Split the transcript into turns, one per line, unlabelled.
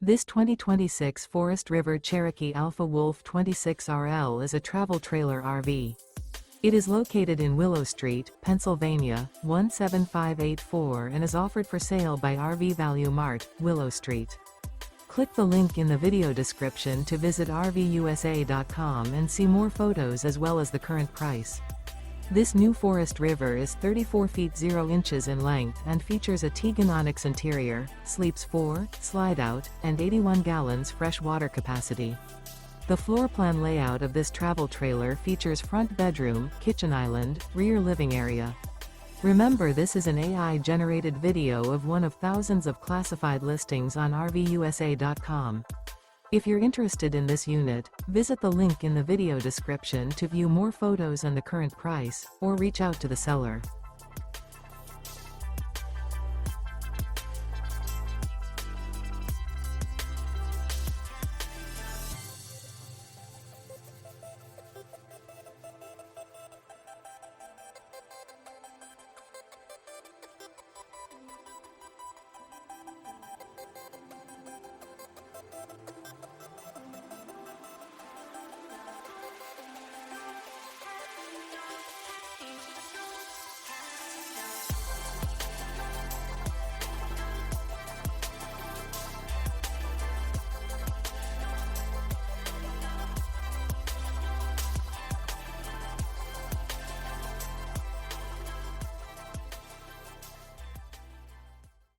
This 2026 Forest River Cherokee Alpha Wolf 26RL is a travel trailer RV. It is located in Willow Street, Pennsylvania, 17584 and is offered for sale by RV Value Mart, Willow Street. Click the link in the video description to visit RVUSA.com and see more photos as well as the current price. This new Forest River is 34 feet 0 inches in length and features a Teagan Onyx interior, sleeps 4, slide-out, and 81 gallons fresh water capacity. The floor plan layout of this travel trailer features front bedroom, kitchen island, rear living area. Remember, this is an AI-generated video of one of thousands of classified listings on RVUSA.com. If you're interested in this unit, visit the link in the video description to view more photos and the current price, or reach out to the seller.